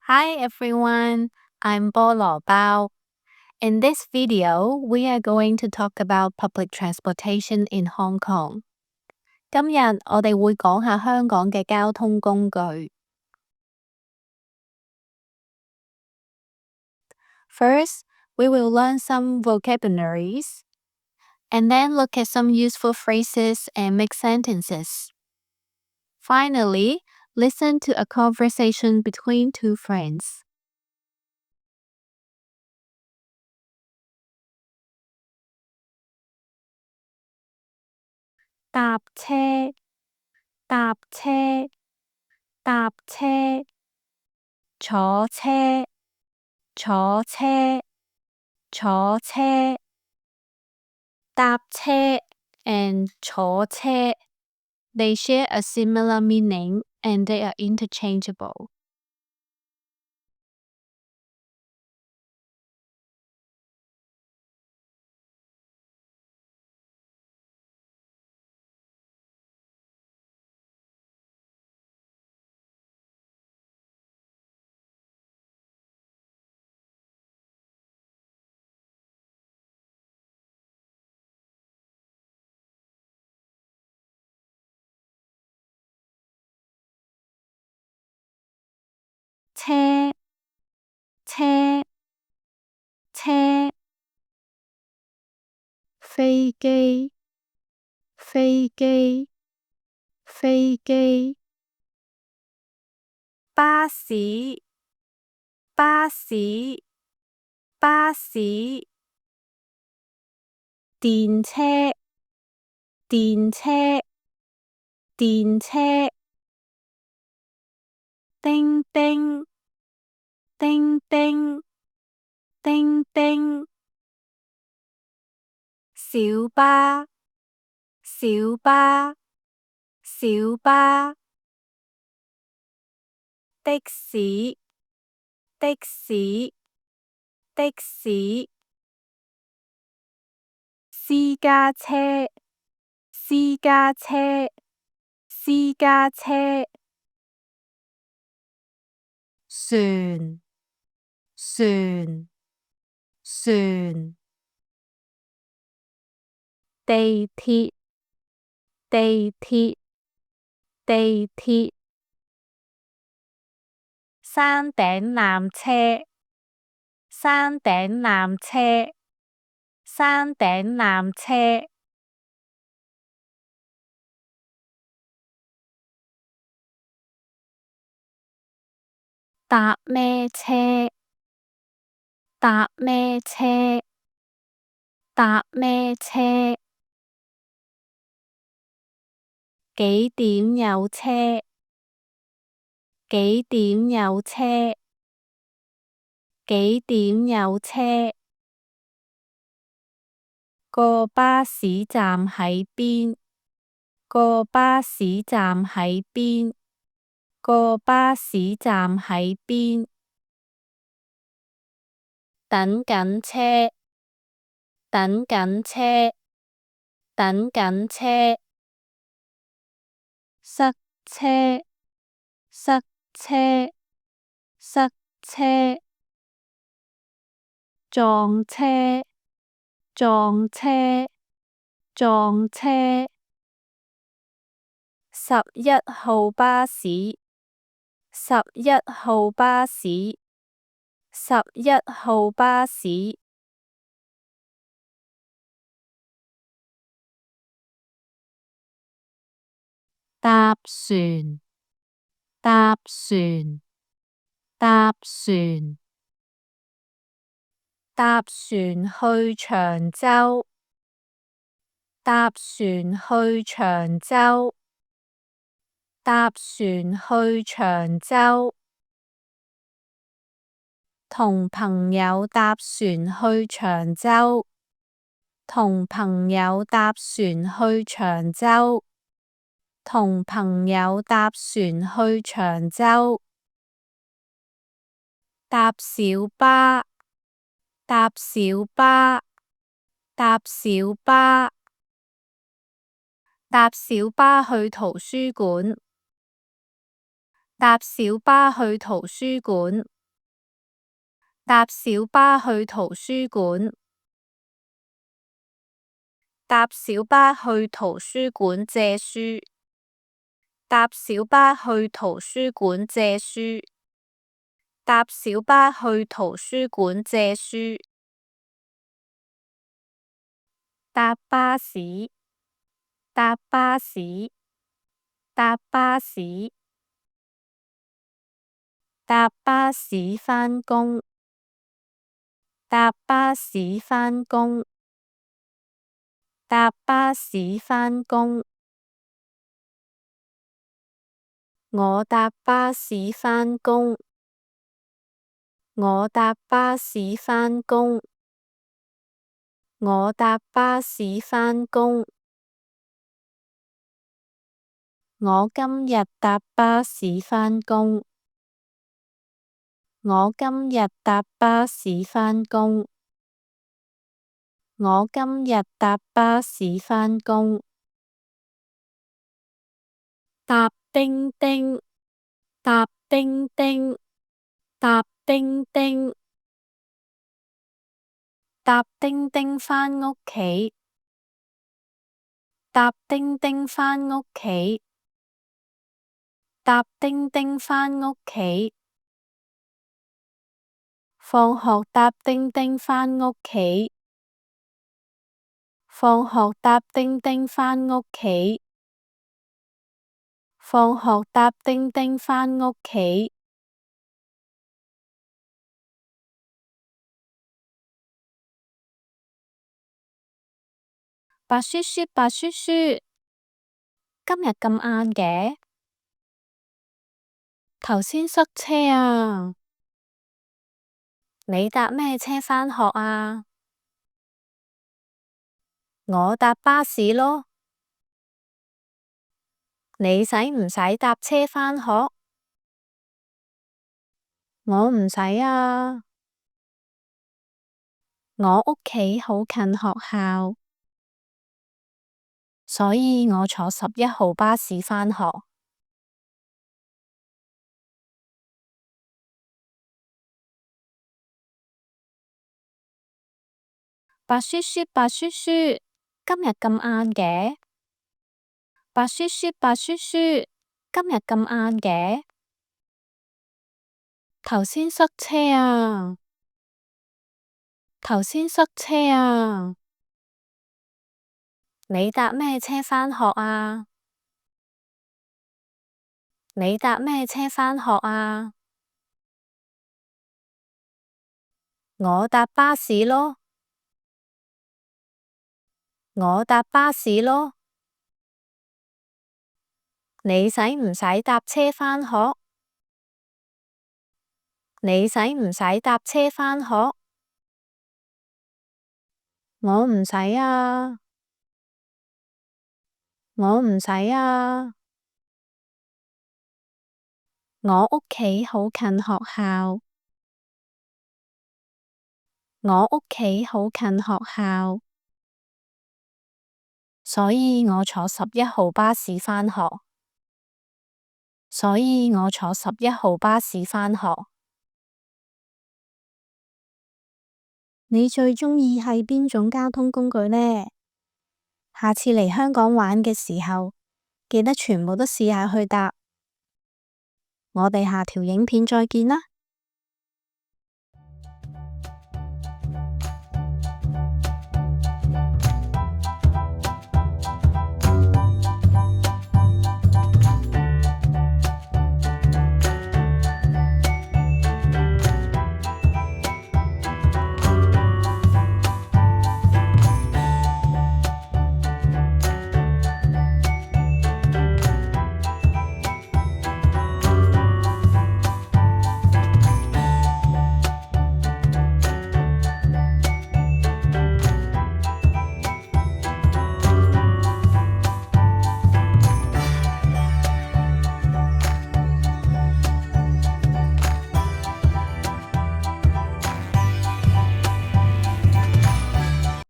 Hi everyone, I'm 菠蘿包. In this video, we are going to talk about public transportation in Hong Kong. 今日我哋會講下香港嘅交通工具。First, we will learn some vocabularies, and then look at some useful phrases and make sentences. Finally, listen to a conversation between two friends. 搭車，搭車，搭車，坐車，坐車，坐車。搭車 and 坐車 they share a similar meaning and they are interchangeable. 車，車，車。飛機，飛機，飛機。巴士，巴士，巴士。電車，電車，電車。叮叮，叮叮，叮叮。小巴，小巴，小巴。的士，的士，的士。私家車，私家車，私家車。船，船，船。地鐵，地鐵，地鐵。山頂纜車，山頂纜車，山頂纜車。搭咩車，搭咩車，搭咩車。幾點有車，幾點有車，幾點有車。個巴士站喺邊，個巴士站喺邊，個巴士站喺邊。等緊車，等緊車，等緊車。塞車，塞車，塞車。撞車，撞車，撞車。11號巴士，11號巴士，11號巴士。搭船，搭船，搭船。搭船去長洲，搭船去長洲，搭船去長洲。同朋友搭船去長洲，同朋友搭船去長洲，同朋友搭船去長洲。搭小巴，搭小巴，搭小巴。搭小巴去圖書館，搭小巴去圖書館。搭小巴去圖書館。搭小巴去圖書館借書。搭小巴去圖書館借書。搭小巴去圖書館借書。搭巴士。搭巴士。搭巴士。搭巴士返工。搭巴士返工。搭巴士返工。我搭巴士返工。我搭巴士返工。我搭巴士返工。我今日搭巴士返工。我今日搭巴士返工。我今日搭巴士返工。搭叮叮。搭叮叮。搭叮叮。搭叮叮返屋企。搭叮叮返屋企。搭叮叮返屋企。放學搭叮叮返屋企。放學搭叮叮返屋企。放學搭叮叮返屋企。白雪雪，白雪雪，今日咁晏嘅？頭先塞車啊！你搭咩車返學啊？我搭巴士囉。你使唔使搭車返學？我唔使啊。我屋企好近學校，所以我坐11號巴士返學。白雪雪，白雪雪，今日咁晏嘅？白雪雪，白雪雪，今日咁晏嘅？頭先塞車啊！頭先塞車啊！你搭咩車返學啊？你搭咩車返學啊？我搭巴士囉。我搭巴士囉。你使唔使搭車返學？你使唔使搭車返學？我唔使啊。我唔使啊。我屋企好近學校。我屋企好近學校，所以我坐11號巴士返學。所以我坐11號巴士返學。你最鍾意係邊種交通工具呢？下次嚟香港玩嘅時候，記得全部都試下去搭。我哋下條影片再見啦。